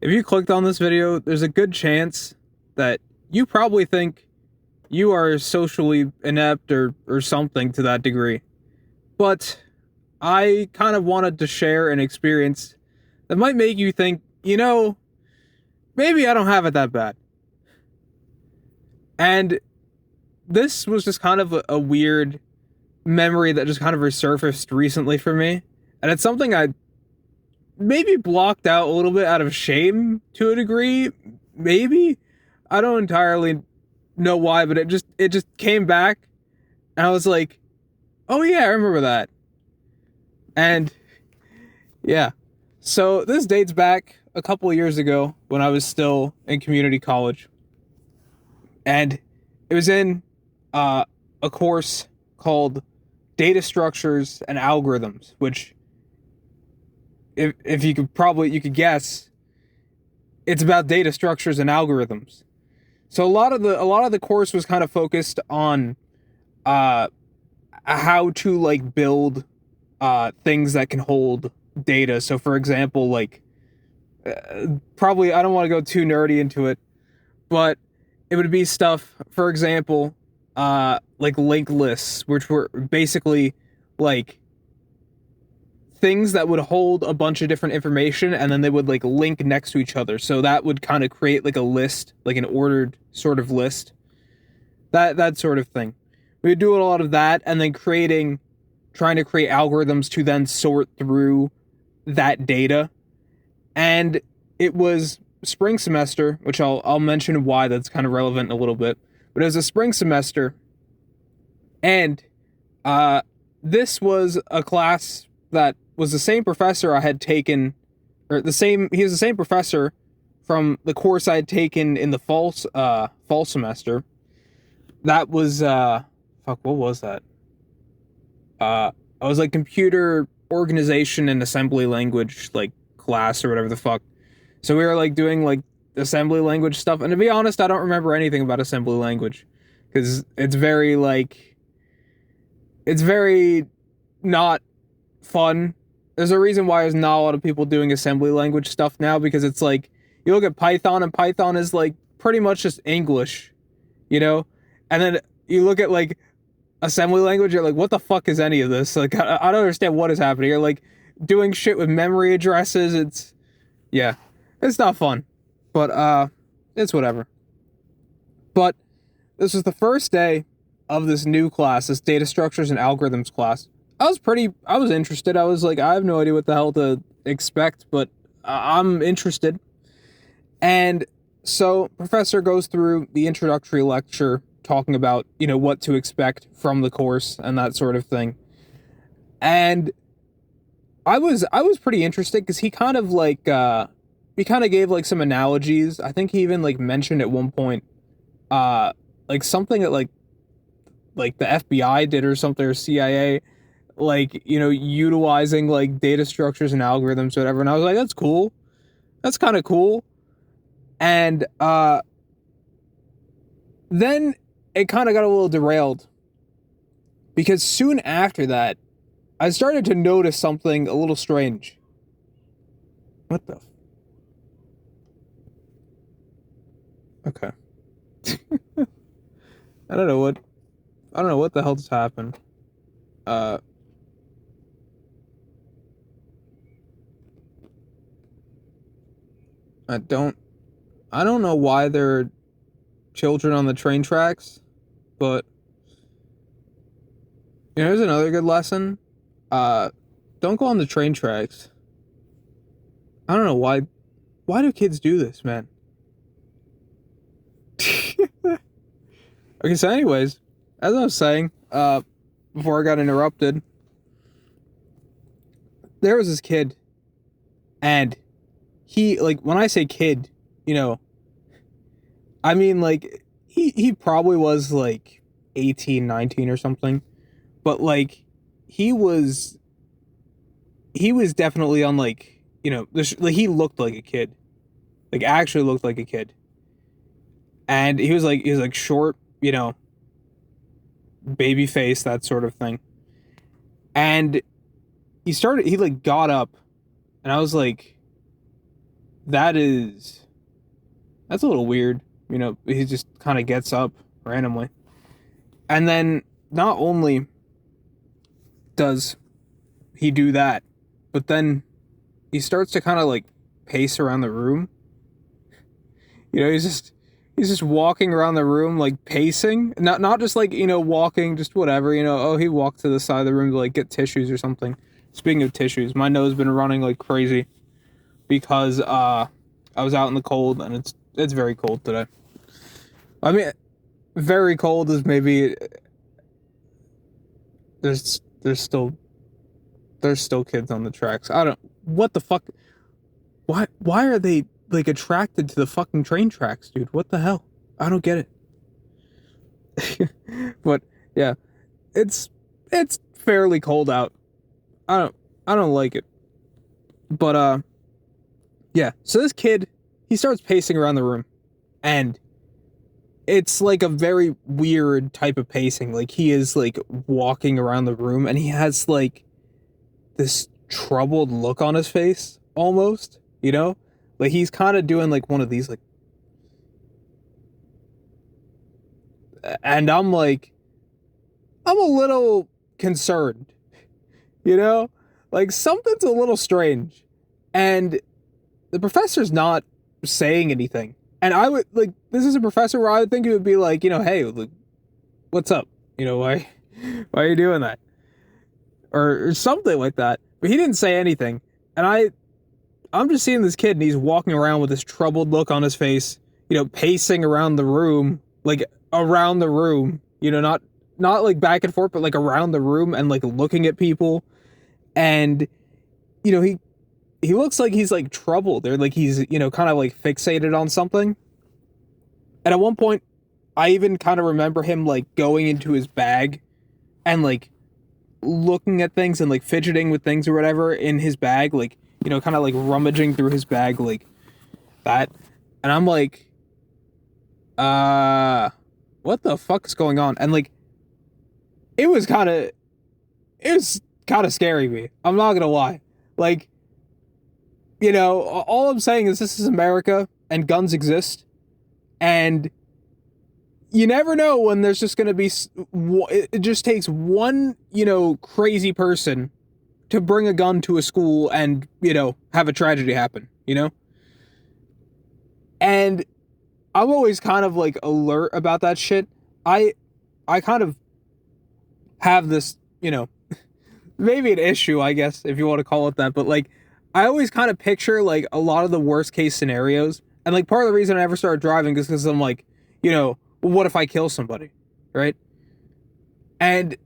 if you clicked on this video, there's a good chance that you probably think you are socially inept or something to that degree. But I kind of wanted to share an experience that might make you think, maybe I don't have it that bad. And this was just kind of a weird memory that just kind of resurfaced recently for me. And it's something I maybe blocked out a little bit out of shame to a degree. Maybe. I don't entirely know why, but it just came back. And I was like, oh yeah, I remember that. And yeah. So this dates back a couple of years ago when I was still in community college. And it was in a course called Data Structures and Algorithms, which if you could guess, it's about data structures and algorithms. So a lot of the course was kind of focused on how to like build things that can hold data. So for example, like probably I don't want to go too nerdy into it, but it would be stuff, for example, like linked lists, which were basically like things that would hold a bunch of different information and then they would like link next to each other. So that would kind of create like a list, like an ordered sort of list. That sort of thing. We would do a lot of that and then trying to create algorithms to then sort through that data. And it was spring semester, which I'll mention why that's kind of relevant in a little bit. But it was a spring semester, and this was a class that was the same professor I had taken, he was the same professor from the course I had taken in the fall semester. That was what was that? I was like computer organization and assembly language like class or whatever the fuck. So we were like doing like assembly language stuff, and to be honest, I don't remember anything about assembly language because it's very not fun. There's a reason why there's not a lot of people doing assembly language stuff now, because it's like you look at Python and Python is like pretty much just English, and then you look at like assembly language, you're like, what the fuck is any of this? Like I don't understand what is happening. You're like doing shit with memory addresses. It's not fun, but it's whatever. But this was the first day of this new class, this data structures and algorithms class. I was interested. I was like, I have no idea what the hell to expect, but I'm interested. And so professor goes through the introductory lecture talking about, what to expect from the course and that sort of thing. And I was pretty interested because he kind of like, he kind of gave like some analogies. I think he even like mentioned at one point, like something that like the FBI did or something, or CIA, like, utilizing like data structures and algorithms, whatever. And I was like, that's cool. That's kind of cool. And then it kind of got a little derailed because soon after that, I started to notice something a little strange. What the? Okay. I don't know what the hell just happened. I don't know why there are children on the train tracks, but here's another good lesson. Don't go on the train tracks. I don't know why do kids do this, man? Okay, so anyways, as I was saying, before I got interrupted, there was this kid, and he, like, when I say kid, I mean, like, he probably was, like, 18, 19 or something, but, like, he was definitely on, like, he looked like a kid, like, actually looked like a kid, and he was short, baby face, that sort of thing. And he got up, and I was like, that's a little weird. You know, he just kind of gets up randomly. And then not only does he do that, but then he starts to kind of like pace around the room. You know, he's just walking around the room like pacing, not just like, you know, walking, just whatever, you know. Oh, he walked to the side of the room to like get tissues or something. Speaking of tissues, my nose has been running like crazy because I was out in the cold and it's very cold today. I mean, very cold is maybe there's still kids on the tracks. I don't, what the fuck, why are they like attracted to the fucking train tracks, dude? What the hell? I don't get it. But yeah, it's fairly cold out. I don't like it. But yeah, so this kid, he starts pacing around the room, and it's like a very weird type of pacing. Like, he is like walking around the room, and he has like this troubled look on his face, almost, you know? Like, he's kind of doing like one of these like, and I'm like, I'm a little concerned, you know? Like, something's a little strange. And the professor's not saying anything. And I would, like, this is a professor where I would think it would be like, you know, hey, like, what's up? You know, why are you doing that? Or something like that. But he didn't say anything. And I'm just seeing this kid, and he's walking around with this troubled look on his face, you know, pacing around the room, like around the room, you know, not like back and forth, but like around the room and like looking at people. And, you know, he looks like he's like troubled, or like he's, you know, kind of like fixated on something. And at one point, I even kind of remember him like going into his bag and like looking at things and like fidgeting with things or whatever in his bag, like, you know, kind of like rummaging through his bag like that. And I'm like, what the fuck is going on? And like, it was kind of scary me. I'm not gonna lie. Like, you know, all I'm saying is this is America and guns exist, and you never know when there's just gonna be, it just takes one, you know, crazy person to bring a gun to a school and, you know, have a tragedy happen, you know? And I'm always kind of like alert about that shit. I kind of have this, you know, maybe an issue, I guess, if you want to call it that, but like, I always kind of picture like a lot of the worst case scenarios. And like, part of the reason I never started driving is because I'm like, you know, well, what if I kill somebody, right? And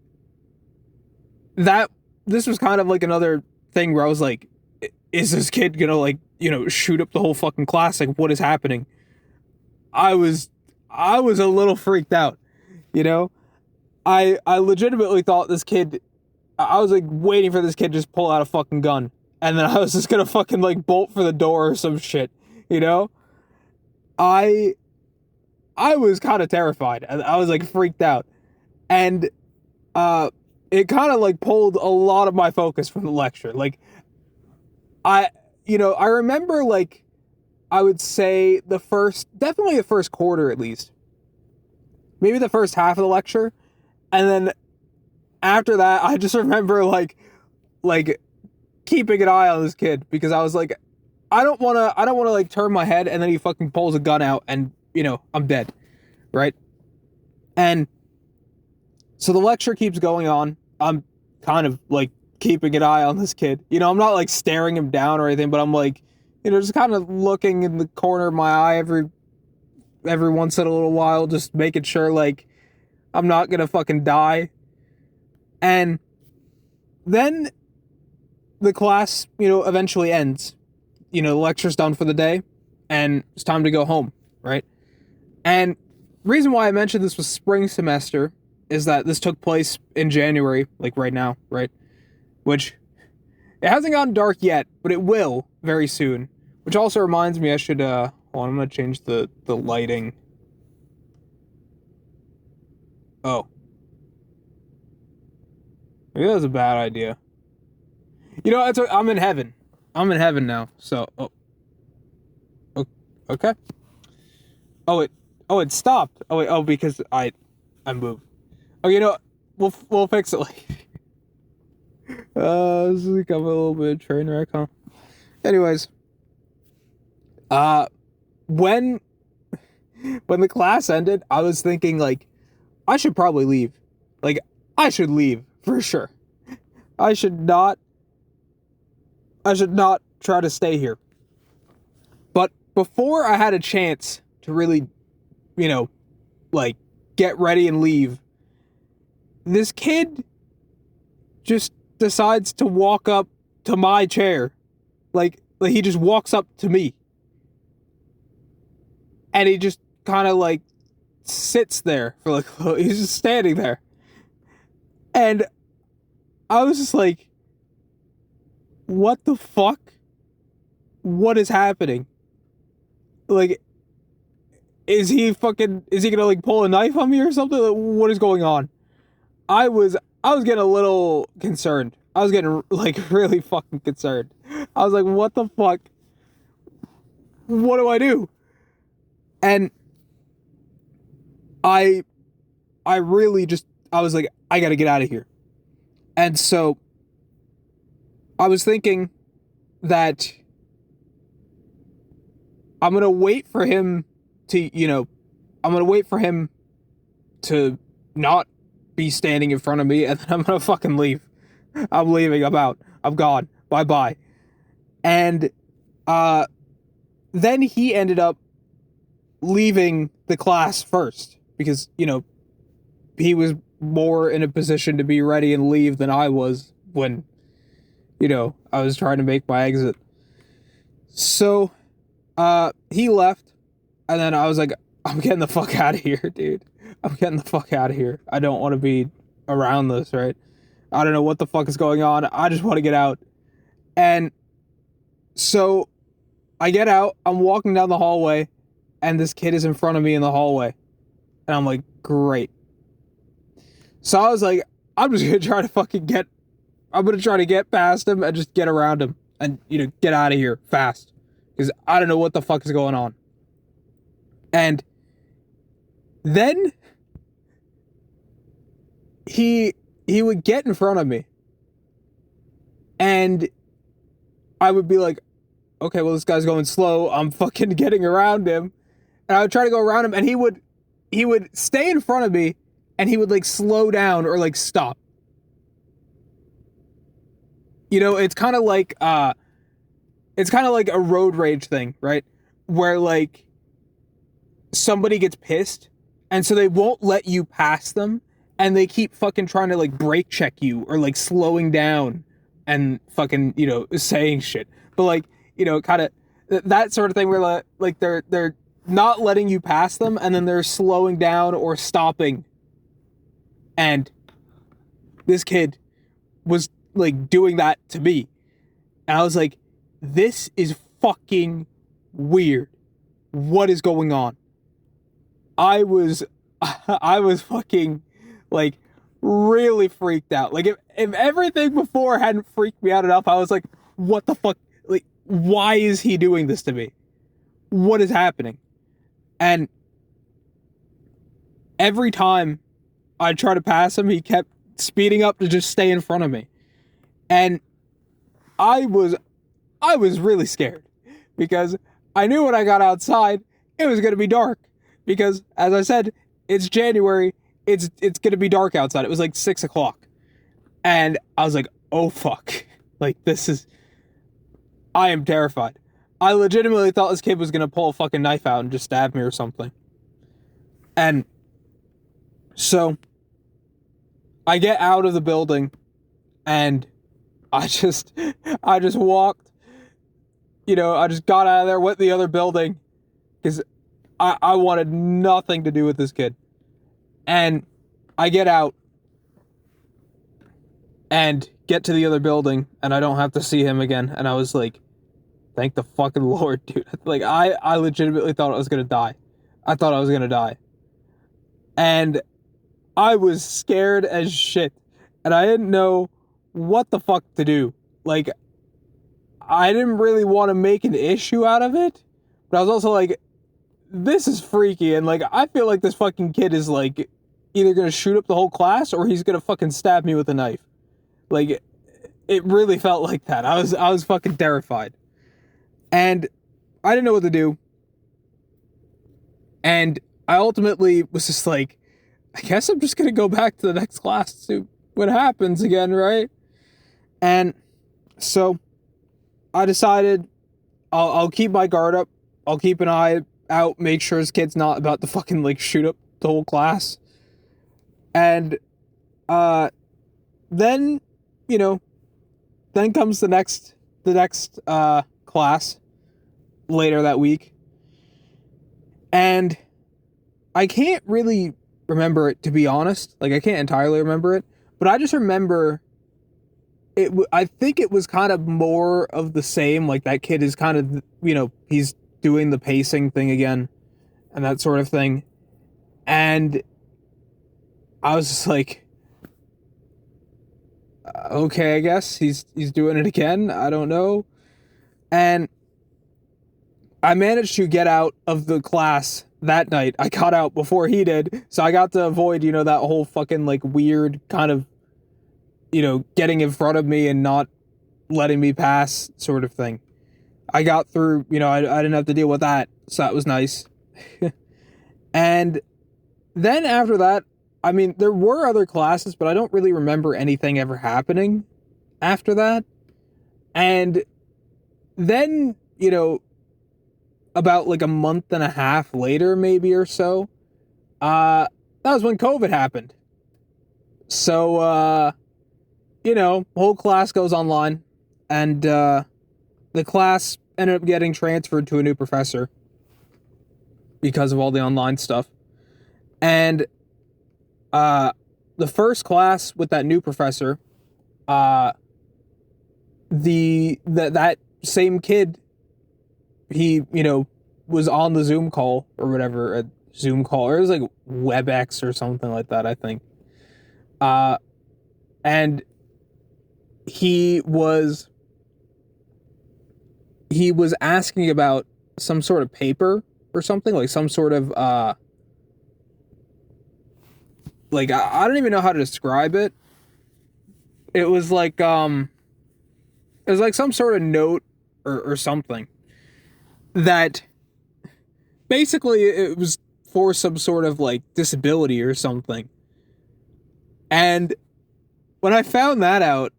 this was kind of like another thing where I was like, is this kid gonna like, you know, shoot up the whole fucking class? Like, what is happening? I was a little freaked out, you know? I legitimately thought this kid, I was like waiting for this kid to just pull out a fucking gun, and then I was just gonna fucking like bolt for the door or some shit, you know? I was kind of terrified. I was like freaked out. And it kind of like pulled a lot of my focus from the lecture. Like, I remember, like, I would say definitely the first quarter at least. Maybe the first half of the lecture. And then after that, I just remember like keeping an eye on this kid, because I was like, I don't want to like turn my head and then he fucking pulls a gun out and, you know, I'm dead. Right? And so the lecture keeps going on. I'm kind of like keeping an eye on this kid. You know, I'm not like staring him down or anything, but I'm like, you know, just kind of looking in the corner of my eye every once in a little while, just making sure like I'm not gonna fucking die. And then the class, you know, eventually ends. You know, the lecture's done for the day, and it's time to go home, right? And the reason why I mentioned this was spring semester is that this took place in January, like right now, right? Which, it hasn't gotten dark yet, but it will very soon. Which also reminds me I should, hold on, I'm gonna change the lighting. Oh. Maybe that was a bad idea. You know, I'm in heaven. I'm in heaven now, so, oh. Okay. Oh, it stopped. Oh, wait. Oh, because I moved. Oh, you know what? We'll fix it later. This is become a little bit of train wreck, huh? Anyways, uh, when when the class ended, I was thinking like, I should probably leave. Like, I should leave for sure. I should not. I should not try to stay here. But before I had a chance to really, you know, like, get ready and leave, this kid just decides to walk up to my chair. Like he just walks up to me. And he just kind of like sits there for like, he's just standing there. And I was just like, what the fuck? What is happening? Like, is he gonna like pull a knife on me or something? Like, what is going on? I was getting a little concerned. I was getting like really fucking concerned. I was like, what the fuck? What do I do? And I really just, I was like, I gotta get out of here. And so I was thinking that I'm gonna wait for him to, I'm gonna wait for him to not be standing in front of me, and then I'm gonna fucking leave. I'm leaving. I'm out. I'm gone. Bye bye. And then he ended up leaving the class first because, he was more in a position to be ready and leave than I was when, I was trying to make my exit. So, he left, and then I was like, I'm getting the fuck out of here, dude. I'm getting the fuck out of here. I don't want to be around this, right? I don't know what the fuck is going on. I just want to get out. And so I get out, I'm walking down the hallway, and this kid is in front of me in the hallway. And I'm like, great. So I was like, I'm just gonna try to get past him and just get around him and, get out of here fast. Because I don't know what the fuck is going on. And then he would get in front of me. And I would be like, okay, well, this guy's going slow. I'm fucking getting around him. And I would try to go around him, and he would stay in front of me, and he would like slow down or like stop. It's kind of like a road rage thing, right? Where like somebody gets pissed, and so they won't let you pass them, and they keep fucking trying to like brake check you or like slowing down and fucking, saying shit. But like, kind of that sort of thing where like they're not letting you pass them, and then they're slowing down or stopping. And this kid was like doing that to me. And I was like, this is fucking weird. What is going on? I was fucking like really freaked out. Like if everything before hadn't freaked me out enough, I was like, what the fuck? Like, why is he doing this to me? What is happening? And every time I tried to pass him, he kept speeding up to just stay in front of me. And I was really scared because I knew when I got outside, it was going to be dark. Because, as I said, it's January, it's going to be dark outside. It was like 6 o'clock. And I was like, oh fuck. Like, I am terrified. I legitimately thought this kid was going to pull a fucking knife out and just stab me or something. And so I get out of the building, and I just walked, I just got out of there, went to the other building, because I wanted nothing to do with this kid. And I get out and get to the other building, and I don't have to see him again. And I was like, thank the fucking Lord, dude. Like, I legitimately thought I was gonna die. I thought I was gonna die. And I was scared as shit. And I didn't know what the fuck to do. Like, I didn't really want to make an issue out of it, But I was also like, this is freaky, and like I feel like this fucking kid is like either gonna shoot up the whole class or he's gonna fucking stab me with a knife. Like it really felt like that. I was fucking terrified. And I didn't know what to do. And I ultimately was just like, I guess I'm just gonna go back to the next class to see what happens again, right? And so I decided I'll keep my guard up. I'll keep an eye out, make sure this kid's not about to fucking like shoot up the whole class. And then, you know, then comes the next class later that week. And I can't really remember it, to be honest. Like, I can't entirely remember it, but I just remember it. I think it was kind of more of the same. Like, that kid is kind of, you know, he's doing the pacing thing again and that sort of thing. And I was just like, okay, I guess he's doing it again. I don't know. And I managed to get out of the class that night. I got out before he did, so I got to avoid, you know, that whole fucking like weird kind of, you know, getting in front of me and not letting me pass sort of thing. I got through, you know, I didn't have to deal with that, so that was nice. And then after that, I mean, there were other classes, but I don't really remember anything ever happening after that. And then, you know, about like a month and a half later, maybe or so, that was when COVID happened. So, you know, whole class goes online, and the class ended up getting transferred to a new professor because of all the online stuff. And the first class with that new professor, that same kid, he, you know, was on the Zoom call or whatever, a Zoom call, or it was like WebEx or something like that, I think. And he was asking about some sort of paper or something, like some sort of, like, I don't even know how to describe it. It was like some sort of note or something that basically it was for some sort of like disability or something. And when I found that out,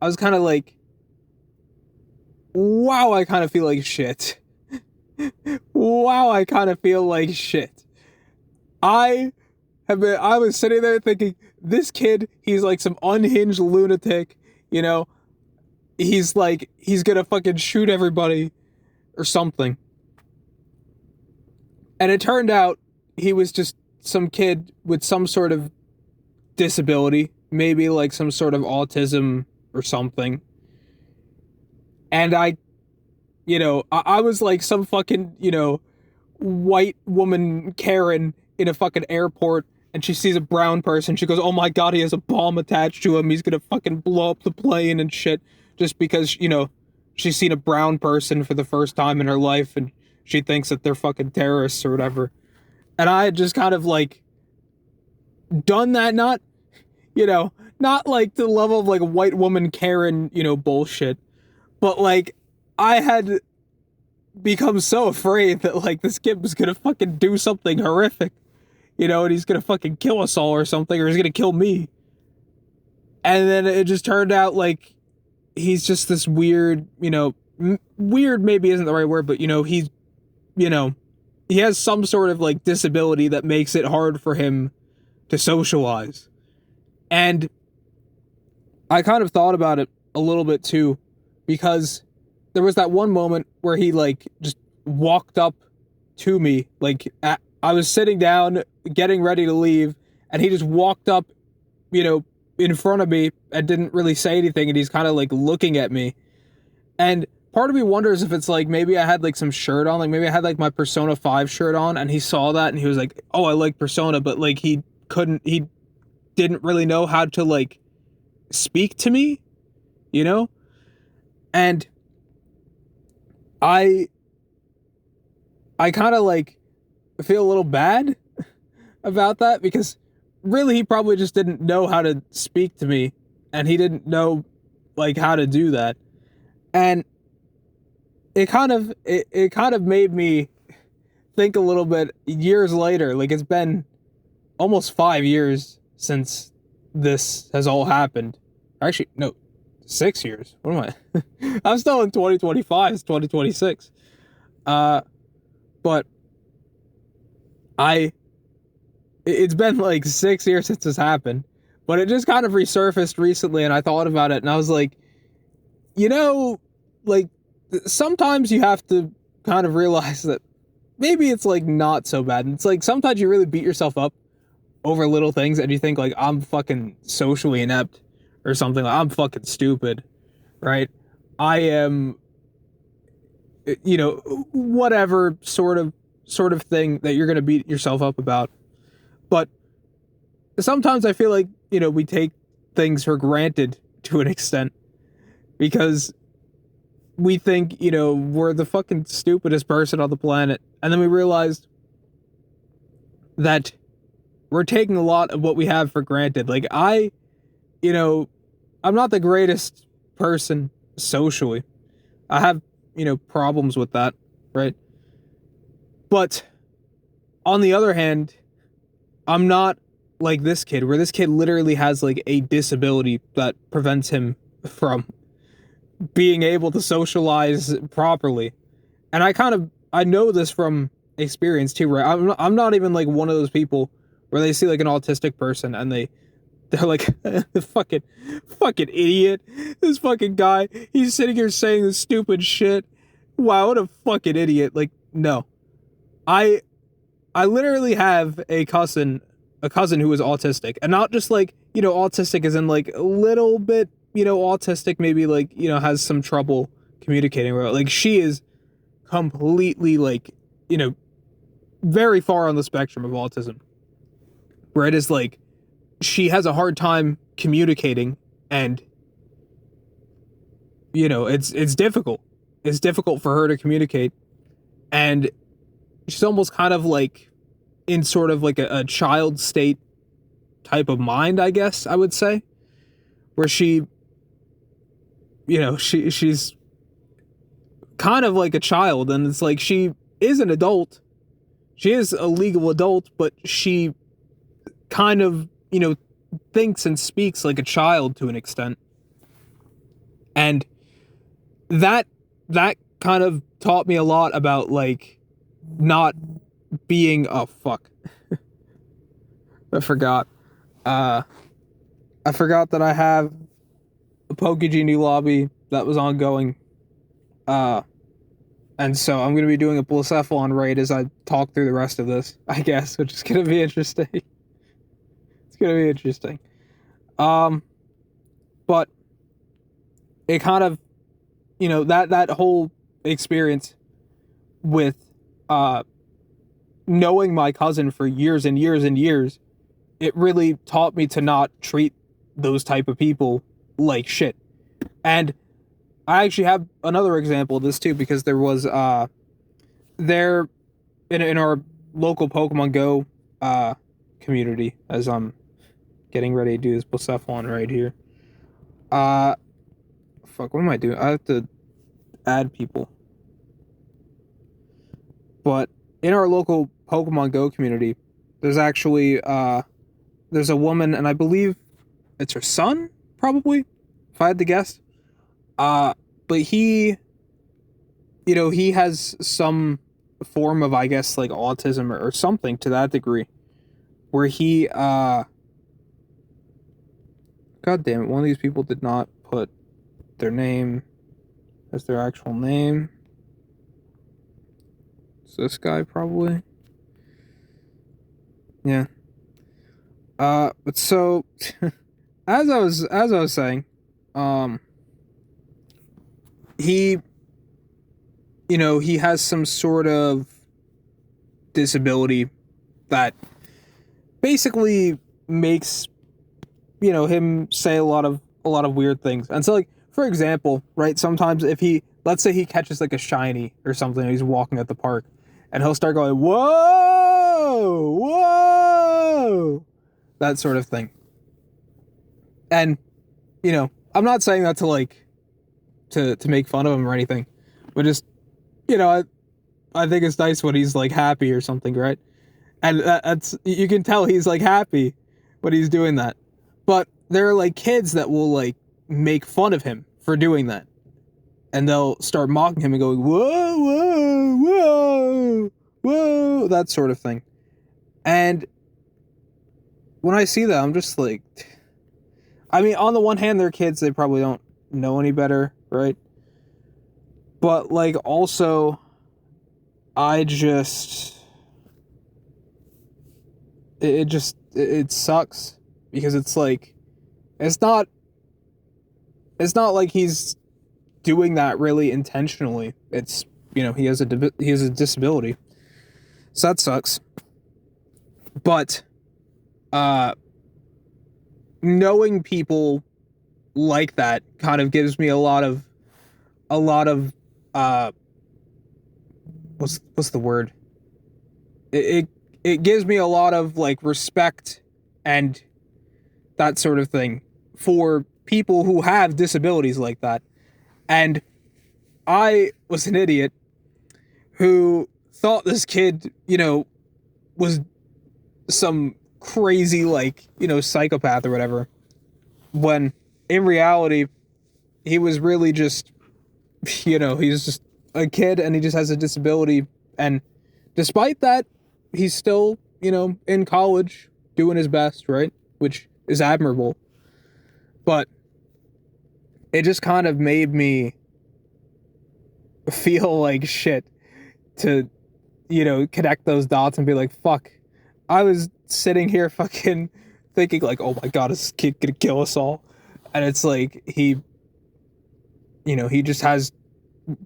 I was kind of like, wow, I kind of feel like shit. Wow, I kind of feel like shit. I was sitting there thinking, this kid, he's like some unhinged lunatic, you know? He's like, he's gonna fucking shoot everybody or something. And it turned out he was just some kid with some sort of disability, maybe like some sort of autism or something. And I was like some fucking, you know, white woman Karen in a fucking airport, and she sees a brown person. She goes, oh my god, he has a bomb attached to him. He's gonna fucking blow up the plane and shit. Just because, you know, she's seen a brown person for the first time in her life, and she thinks that they're fucking terrorists or whatever. And I had just kind of like done that, not, you know, not like to the level of like white woman Karen, you know, bullshit. But like, I had become so afraid that like this kid was gonna fucking do something horrific, you know, and he's gonna fucking kill us all or something, or he's gonna kill me. And then it just turned out like he's just this weird, you know, weird maybe isn't the right word, but, you know, he's, you know, he has some sort of like disability that makes it hard for him to socialize. And I kind of thought about it a little bit too, because there was that one moment where he like just walked up to me, like I was sitting down getting ready to leave, and he just walked up, you know, in front of me and didn't really say anything, and he's kind of like looking at me. And part of me wonders if it's like maybe I had like some shirt on, like maybe I had like my Persona 5 shirt on, and he saw that and he was like, oh, I like Persona, but like he didn't really know how to like speak to me, you know? And I I kind of like feel a little bad about that, because really he probably just didn't know how to speak to me, and he didn't know like how to do that. And it kind of made me think a little bit years later. Like, it's been almost 5 years since this has all happened. Actually, no, 6 years. What am I? I'm still in 2025. It's 2026. But it's been like 6 years since this happened, but it just kind of resurfaced recently, and I thought about it, and I was like, like, sometimes you have to kind of realize that maybe it's like not so bad. And it's like sometimes you really beat yourself up over little things, and you think like, I'm fucking socially inept or something. Like, I'm fucking stupid, right? I am, whatever sort of thing that you're gonna beat yourself up about. But sometimes I feel like, we take things for granted to an extent, because we think, we're the fucking stupidest person on the planet. And then we realized that we're taking a lot of what we have for granted. Like, I'm not the greatest person socially. I have, problems with that, right? But on the other hand, I'm not like this kid, where this kid literally has like a disability that prevents him from being able to socialize properly. And I know this from experience too, right? I'm not even like one of those people where they see like an autistic person and they're like, fucking idiot. This fucking guy, he's sitting here saying this stupid shit. Wow, what a fucking idiot. Like, no. I literally have a cousin who is autistic, and not just like, autistic as in like a little bit, autistic, maybe like, has some trouble communicating. Like, she is completely like, very far on the spectrum of autism, where it is like, she has a hard time communicating, and, it's difficult. It's difficult for her to communicate, and she's almost kind of like in sort of like a child state type of mind, I guess I would say, where she, she's kind of like a child, and it's like, she is an adult. She is a legal adult, but she kind of, thinks and speaks like a child to an extent. And that kind of taught me a lot about like not being, oh fuck. I forgot that I have a Pokegenie lobby that was ongoing. And so I'm going to be doing a Blacephalon raid as I talk through the rest of this, I guess, which is going to be interesting. It's going to be interesting. But it kind of, that whole experience with, knowing my cousin for years and years and years, it really taught me to not treat those type of people like shit. And I actually have another example of this too, because there was there in our local Pokemon Go community, as I'm getting ready to do this Blacephalon right here. Fuck, what am I doing? I have to add people. But in our local Pokemon Go community, there's actually there's a woman, and I believe it's her son, probably, if I had to guess. But he, he has some form of, I guess, like autism or something to that degree, where he, God damn it, one of these people did not put their name as their actual name. It's this guy, probably. Yeah. But so, as I was saying, he, he has some sort of disability that basically makes, him say a lot of weird things. And so, like, for example, right, sometimes if let's say he catches like a shiny or something, and he's walking at the park, and he'll start going, whoa, whoa, that sort of thing. And, you know, I'm not saying that to like, to make fun of him or anything, but just, you know, I think it's nice when he's like happy or something, right? And that's, you can tell he's like happy when he's doing that. But there are like kids that will like make fun of him for doing that. And they'll start mocking him and going, whoa, whoa, whoa, whoa, that sort of thing. And when I see that, I'm just like, I mean, on the one hand, they're kids, they probably don't know any better, right? But like, also, it sucks, because it's like, it's not like he's doing that really intentionally. It's, you know, he has a disability, so that sucks. But knowing people like that kind of gives me a lot of what's the word? It gives me a lot of like respect and that sort of thing for people who have disabilities like that. And I was an idiot who thought this kid, you know, was some crazy, like, you know, psychopath or whatever, when in reality he was really just, you know, he's just a kid and he just has a disability. And despite that, he's still, you know, in college doing his best, right? Which is admirable. But it just kind of made me feel like shit to, you know, connect those dots and be like, fuck, I was sitting here fucking thinking like, oh my god, is this kid gonna kill us all? And it's like, he, you know, he just has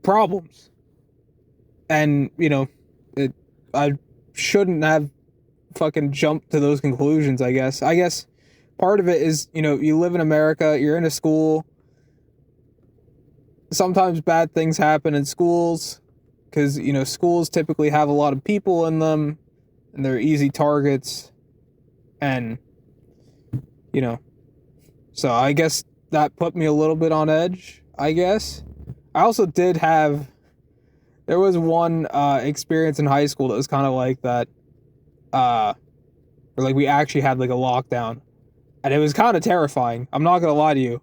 problems. And, you know, I shouldn't have fucking jumped to those conclusions, I guess. I guess part of it is, you know, you live in America, you're in a school. Sometimes bad things happen in schools because, you know, schools typically have a lot of people in them and they're easy targets. And, you know, so I guess that put me a little bit on edge, I guess. I also did have, there was one experience in high school that was kind of like that. Where like we actually had like a lockdown. And it was kind of terrifying. I'm not gonna lie to you.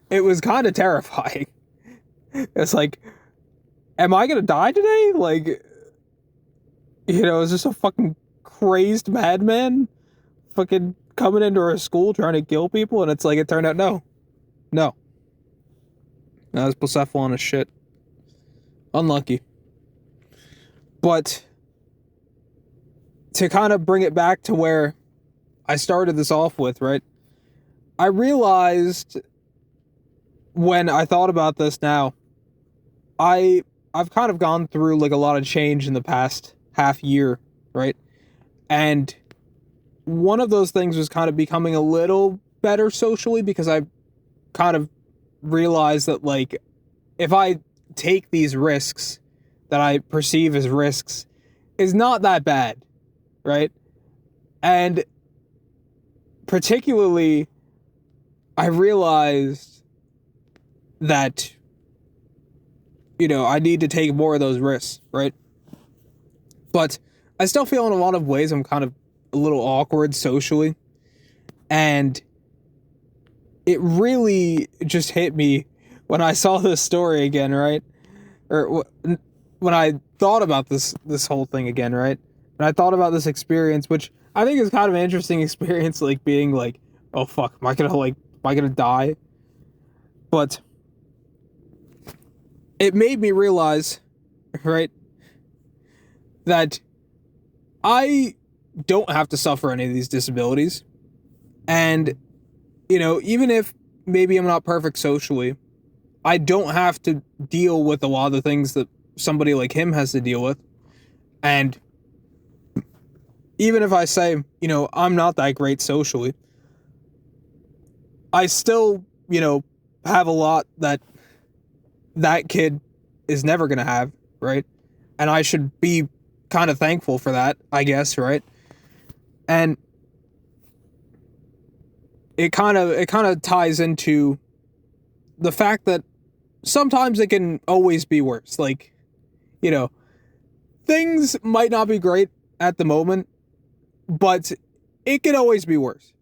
It was kind of terrifying. It's like, am I gonna die today? Like, you know, is this a fucking crazed madman fucking coming into our school trying to kill people? And it's like, it turned out no. That was Persephone as shit. Unlucky. But to kind of bring it back to where I started this off with, right? I realized when I thought about this now, I've kind of gone through like a lot of change in the past half year, right? And one of those things was kind of becoming a little better socially, because I kind of realized that, like, if I take these risks that I perceive as risks, is not that bad, right? And particularly, I realized that, you know, I need to take more of those risks, right? But I still feel in a lot of ways I'm kind of a little awkward socially. And it really just hit me when I saw this story again, right? Or when I thought about this whole thing again, right? And I thought about this experience, which I think is kind of an interesting experience, like being like, oh fuck, am I gonna die? But it made me realize, right, that I don't have to suffer any of these disabilities. And, you know, even if maybe I'm not perfect socially, I don't have to deal with a lot of the things that somebody like him has to deal with. And even if I say, you know, I'm not that great socially, I still, you know, have a lot that kid is never going to have, right? And I should be kind of thankful for that, I guess, right? And it kind of ties into the fact that sometimes it can always be worse. Like, you know, things might not be great at the moment, but it can always be worse.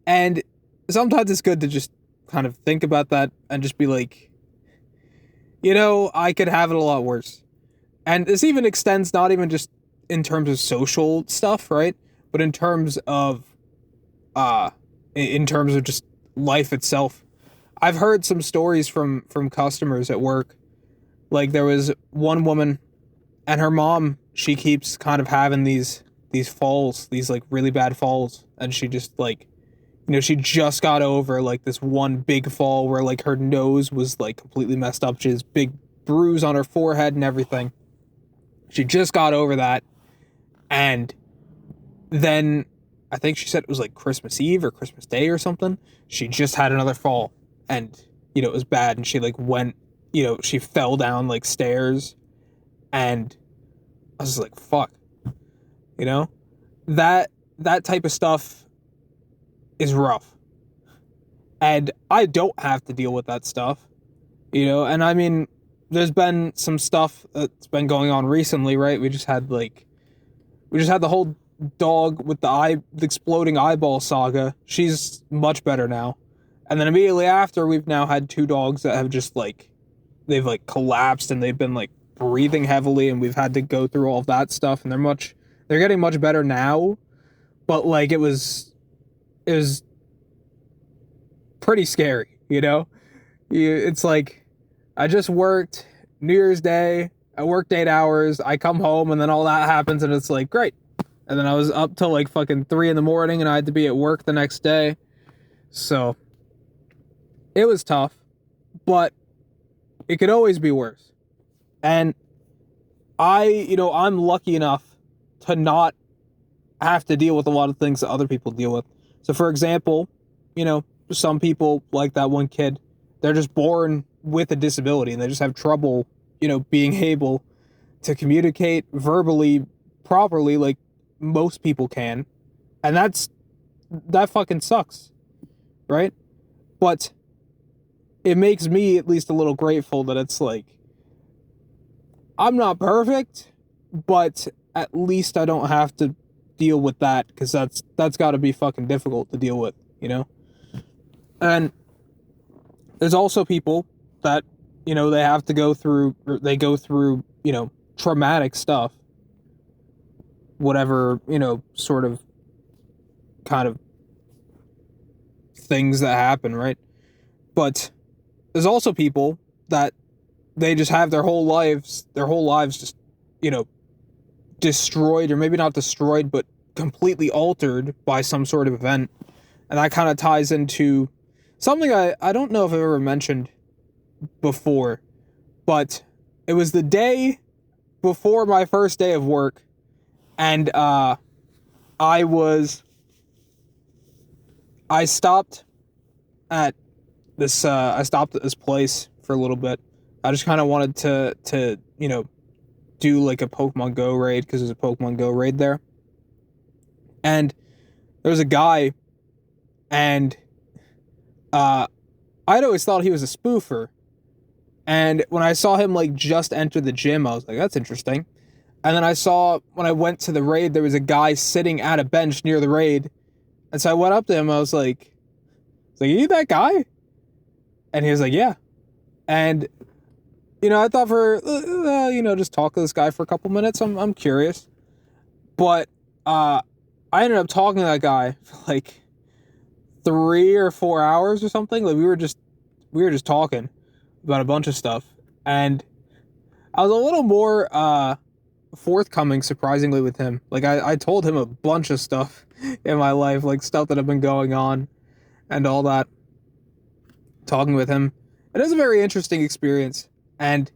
And sometimes it's good to just kind of think about that and just be like, I could have it a lot worse. And this even extends not even just in terms of social stuff, right? But in terms of just life itself. I've heard some stories from customers at work. Like, there was one woman and her mom, she keeps kind of having these falls, these like really bad falls, and she just like, she just got over like this one big fall where like her nose was like completely messed up. She has big bruise on her forehead and everything. She just got over that. And then I think she said it was like Christmas Eve or Christmas Day or something. She just had another fall, and it was bad, and she like went, she fell down like stairs, and I was like, fuck. That type of stuff is rough. And I don't have to deal with that stuff. And I mean, there's been some stuff that's been going on recently, right? We just had the whole dog with the exploding eyeball saga. She's much better now. And then immediately after, we've now had 2 dogs that have just like, they've like collapsed and they've been like breathing heavily, and we've had to go through all of that stuff, and they're getting much better now. But like, it was pretty scary, it's like, I just worked New Year's Day, I worked 8 hours, I come home, and then all that happens, and it's like, great. And then I was up till like fucking 3 a.m, and I had to be at work the next day. So it was tough, but it could always be worse. And I'm lucky enough to not have to deal with a lot of things that other people deal with. So for example, some people, like that one kid, they're just born with a disability and they just have trouble, being able to communicate verbally properly like most people can. And that fucking sucks, right? But it makes me at least a little grateful that it's like, I'm not perfect, but at least I don't have to deal with that, because that's got to be fucking difficult to deal with, And there's also people that, they have to go through traumatic stuff, whatever, sort of kind of things that happen, right? But there's also people that they just have their whole lives just, destroyed, or maybe not destroyed, but completely altered by some sort of event. And that kind of ties into something I don't know if I've ever mentioned before, but it was the day before my first day of work, and I stopped at this place for a little bit. I just kind of wanted to do like a Pokemon Go raid, because there's a Pokemon Go raid there. And there was a guy, and I'd always thought he was a spoofer. And when I saw him like just enter the gym, I was like, that's interesting. And then I saw, when I went to the raid, there was a guy sitting at a bench near the raid. And so I went up to him, I was like, are you that guy? And he was like, yeah. And I thought just talk to this guy for a couple minutes. I'm curious. But I ended up talking to that guy for like 3 or 4 hours or something. Like, we were just talking about a bunch of stuff. And I was a little more forthcoming, surprisingly, with him. Like, I told him a bunch of stuff in my life, like stuff that have been going on and all that. Talking with him. It was a very interesting experience. And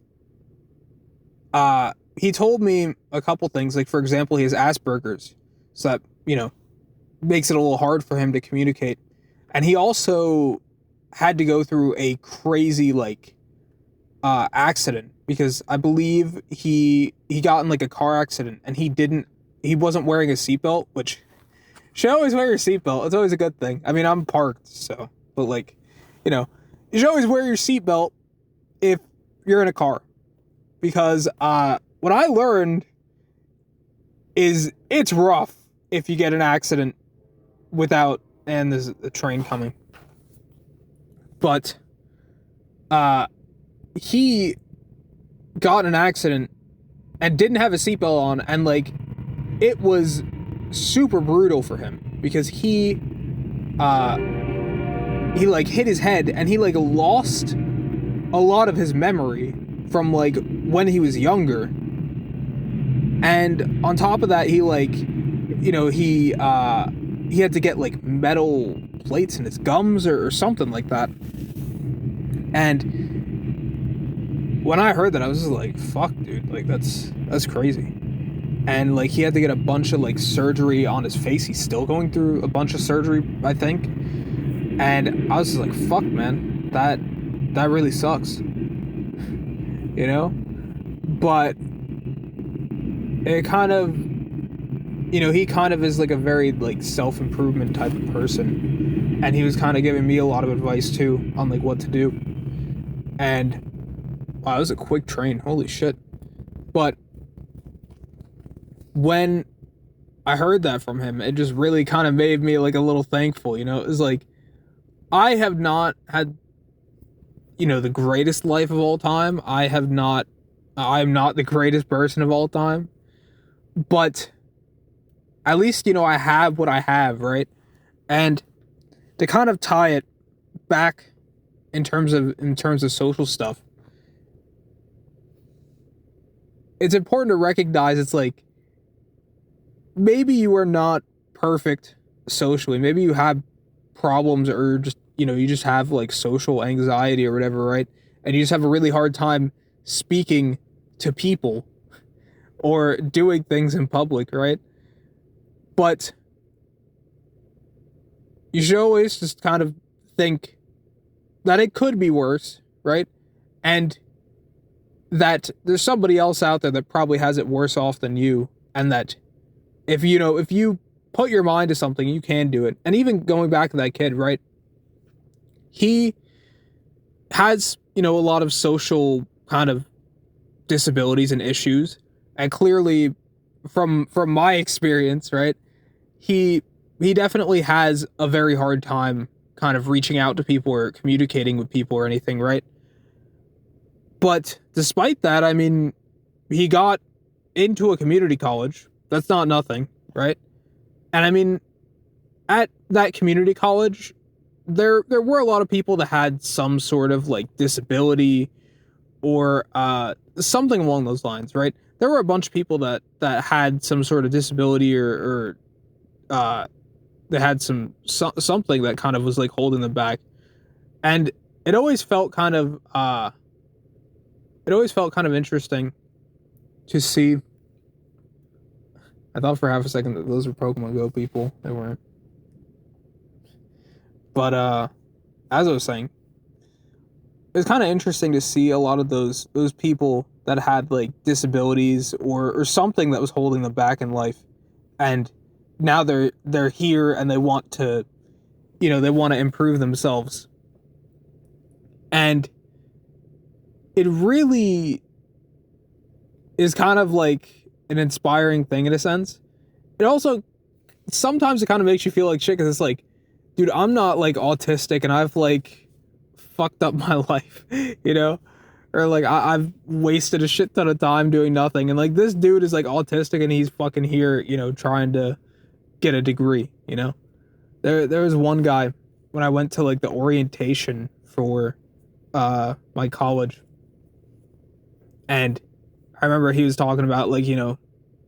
he told me a couple things. Like, for example, he has Asperger's. So that, makes it a little hard for him to communicate. And he also had to go through a crazy, like, accident, because I believe he got in like a car accident, and he wasn't wearing a seatbelt, which should always wear your seatbelt. It's always a good thing. I mean, I'm parked, so, but like, you know, you should always wear your seatbelt if you're in a car, because what I learned is it's rough if you get an accident without, and there's a train coming. But he got in an accident and didn't have a seatbelt on, and like it was super brutal for him, because he like hit his head, and he like lost a lot of his memory from like when he was younger. And on top of that, he like, you know, he had to get like metal plates in his gums or something like that. And when I heard that, I was just like, fuck, dude, like that's crazy. And like he had to get a bunch of like surgery on his face. He's still going through a bunch of surgery, I think. And I was just like, fuck, man, that really sucks. You know? But it kind of, you know, he kind of is like a very like self-improvement type of person, and he was kind of giving me a lot of advice too on like what to do. And wow, that was a quick train, holy shit. But when I heard that from him, it just really kind of made me like a little thankful, you know. It was like, I have not had, you know, the greatest life of all time. I'm not the greatest person of all time, but at least, you know, I have what I have, right? And to kind of tie it back in terms of social stuff, it's important to recognize, it's like, maybe you are not perfect socially. Maybe you have problems, or just, you know, you just have like social anxiety or whatever, right? And you just have a really hard time speaking to people or doing things in public, right? But you should always just kind of think that it could be worse, right? And that there's somebody else out there that probably has it worse off than you, and that if you put your mind to something, you can do it. And even going back to that kid, right? He has, you know, a lot of social kind of disabilities and issues, and clearly from my experience, right, he definitely has a very hard time kind of reaching out to people or communicating with people or anything, right? But despite that, I mean, he got into a community college. That's not nothing, right? And I mean, at that community college, there were a lot of people that had some sort of like disability or something along those lines, right? There were a bunch of people that had some sort of disability, or they had something that kind of was like holding them back. And it always felt kind of interesting to see. I thought for half a second that those were Pokemon Go people. They weren't. But as I was saying, it's kind of interesting to see a lot of those people that had like disabilities or something that was holding them back in life, and now they're here and they want to, you know, they want to improve themselves. And it really is kind of like an inspiring thing in a sense. It also, sometimes it kind of makes you feel like shit, because it's like, dude, I'm not like autistic and I've like fucked up my life, you know? Or like I've wasted a shit ton of time doing nothing, and like this dude is like autistic and he's fucking here, you know, trying to get a degree, you know? There was one guy when I went to like the orientation for my college, and I remember he was talking about like, you know,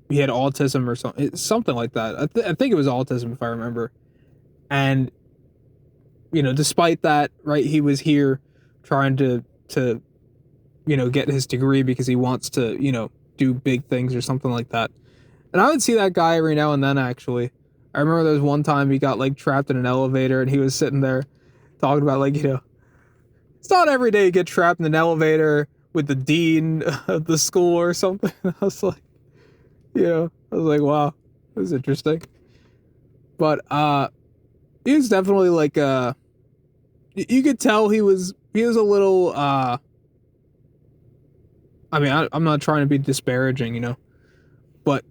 he had autism or something like that. I think it was autism, if I remember. And, you know, despite that, right, he was here trying to you know, get his degree because he wants to, you know, do big things or something like that. And I would see that guy every now and then, actually. I remember there was one time he got like trapped in an elevator, and he was sitting there talking about like, you know, it's not every day you get trapped in an elevator with the dean of the school or something. I was like, wow, that was interesting. But he was definitely like you could tell he was a little I mean, I'm not trying to be disparaging, but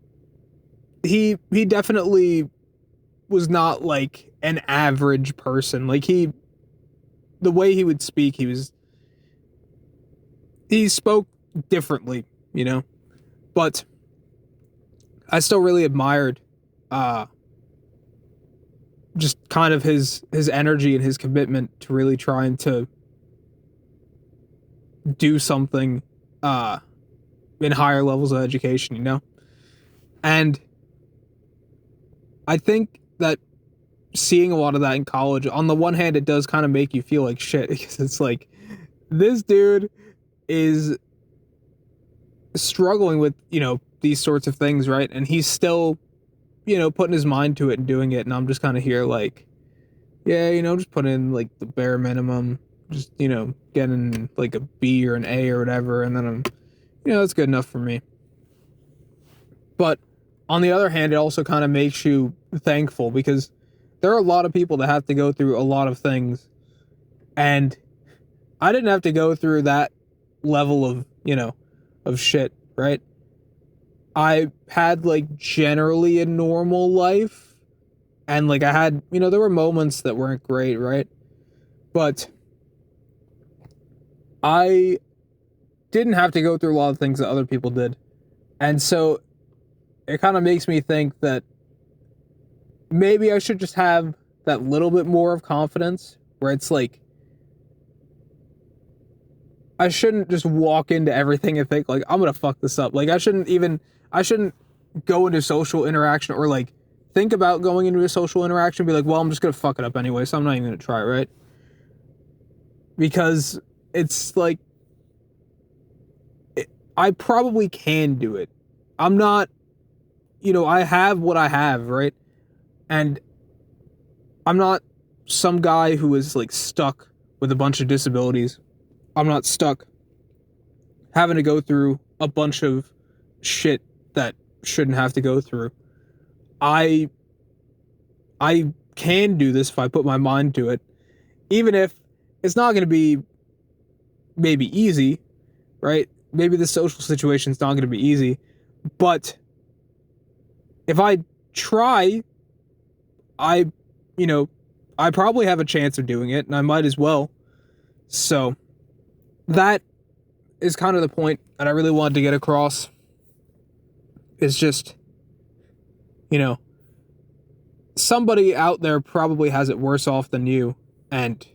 he definitely was not like an average person. Like the way he would speak, he spoke differently, but I still really admired just kind of his energy and his commitment to really trying to do something in higher levels of education, and I think that seeing a lot of that in college, on the one hand, it does kind of make you feel like shit, because it's like, this dude is struggling with, these sorts of things, right? And he's still, putting his mind to it and doing it. And I'm just kind of here like, yeah, just put in like the bare minimum, just, getting like a B or an A or whatever. And then I'm, that's good enough for me. But on the other hand, it also kind of makes you thankful, because there are a lot of people that have to go through a lot of things. And I didn't have to go through that level of, of shit, right? I had like generally a normal life, and like I had, there were moments that weren't great, right? But I didn't have to go through a lot of things that other people did. And so it kind of makes me think that maybe I should just have that little bit more of confidence, where it's like, I shouldn't just walk into everything and think like, I'm gonna fuck this up. Like I shouldn't go into social interaction, or like think about going into a social interaction and be like, well, I'm just gonna fuck it up anyway, so I'm not even gonna try, right? Because it's like, I probably can do it. I'm not, I have what I have, right? And I'm not some guy who is like stuck with a bunch of disabilities. I'm not stuck having to go through a bunch of shit that shouldn't have to go through. I can do this if I put my mind to it, even if it's not going to be maybe easy, right? Maybe the social situation's not going to be easy, but if I try, I probably have a chance of doing it, and I might as well. So that is kind of the point that I really wanted to get across. It's just, somebody out there probably has it worse off than you, and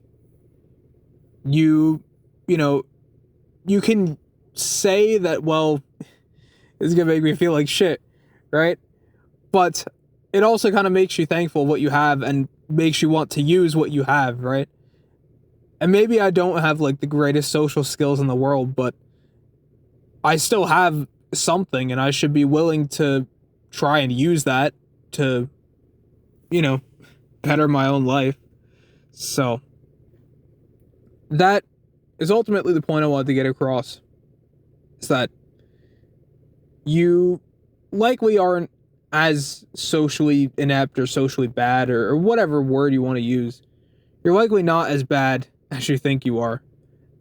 you can say that, well, this is gonna make me feel like shit, right? But it also kind of makes you thankful what you have, and makes you want to use what you have, right? And maybe I don't have like the greatest social skills in the world, but I still have something, and I should be willing to try and use that to, better my own life. So that is ultimately the point I wanted to get across. Is that you likely aren't as socially inept or socially bad, or whatever word you want to use. You're likely not as bad as you think you are.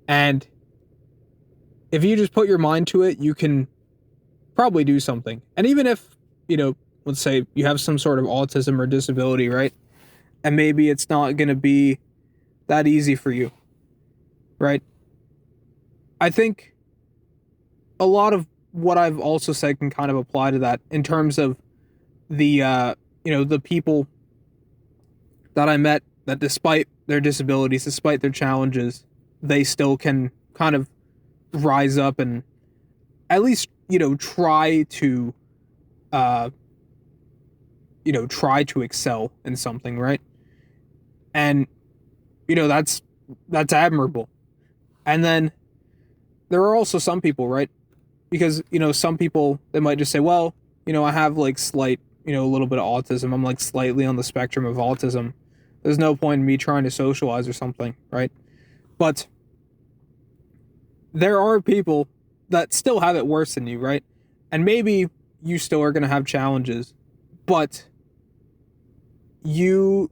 And if you just put your mind to it, you can probably do something. And even if, let's say you have some sort of autism or disability, right? And maybe it's not going to be that easy for you, right? I think a lot of what I've also said can kind of apply to that, in terms of the, the people that I met that, despite their disabilities, despite their challenges, they still can kind of rise up and at least, try to excel in something, right? And that's admirable. And then there are also some people, right? Because some people, they might just say, well, I have like slight, a little bit of autism. I'm like slightly on the spectrum of autism. There's no point in me trying to socialize or something, right? But there are people that still have it worse than you, right? And maybe you still are going to have challenges, but you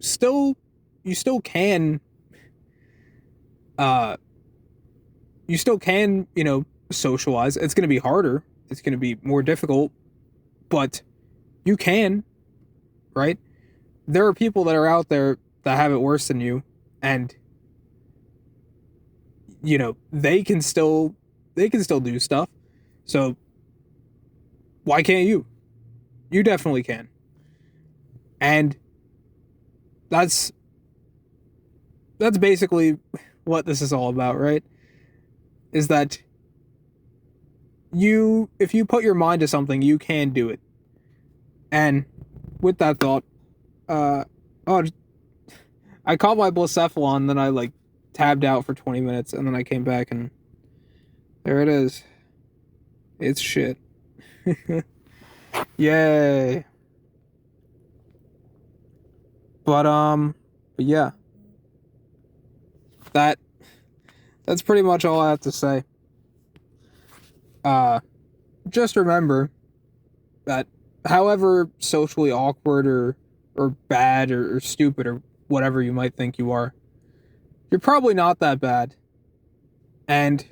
still you still can uh you still can, socialize. It's going to be harder. It's going to be more difficult, but you can, right? There are people that are out there that have it worse than you, and they can still do stuff. So why can't you? You definitely can. And that's that's basically what this is all about, right? Is that if you put your mind to something, you can do it. And with that thought, uh oh, I caught my blacephalon, then I like tabbed out for 20 minutes, and then I came back and there it is. It's shit. Yay. But yeah, that that's pretty much all I have to say. Uh just remember that however socially awkward or bad or stupid or whatever you might think you are, you're probably not that bad. And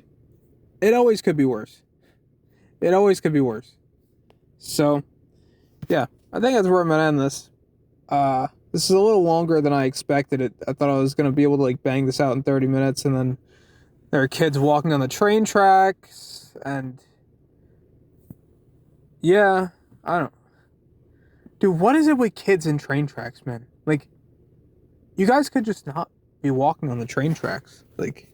it always could be worse. It always could be worse. So, yeah, I think that's where I'm gonna end this. This is a little longer than I expected it. I thought I was gonna be able to like bang this out in 30 minutes, and then there are kids walking on the train tracks, and yeah, I don't. Dude, what is it with kids in train tracks, man? Like, you guys could just not be walking on the train tracks. Like,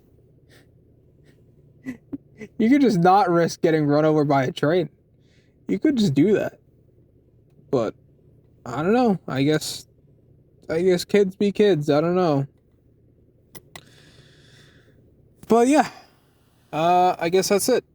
you could just not risk getting run over by a train. You could just do that. But I don't know. I guess kids be kids. I don't know. But yeah. I guess that's it.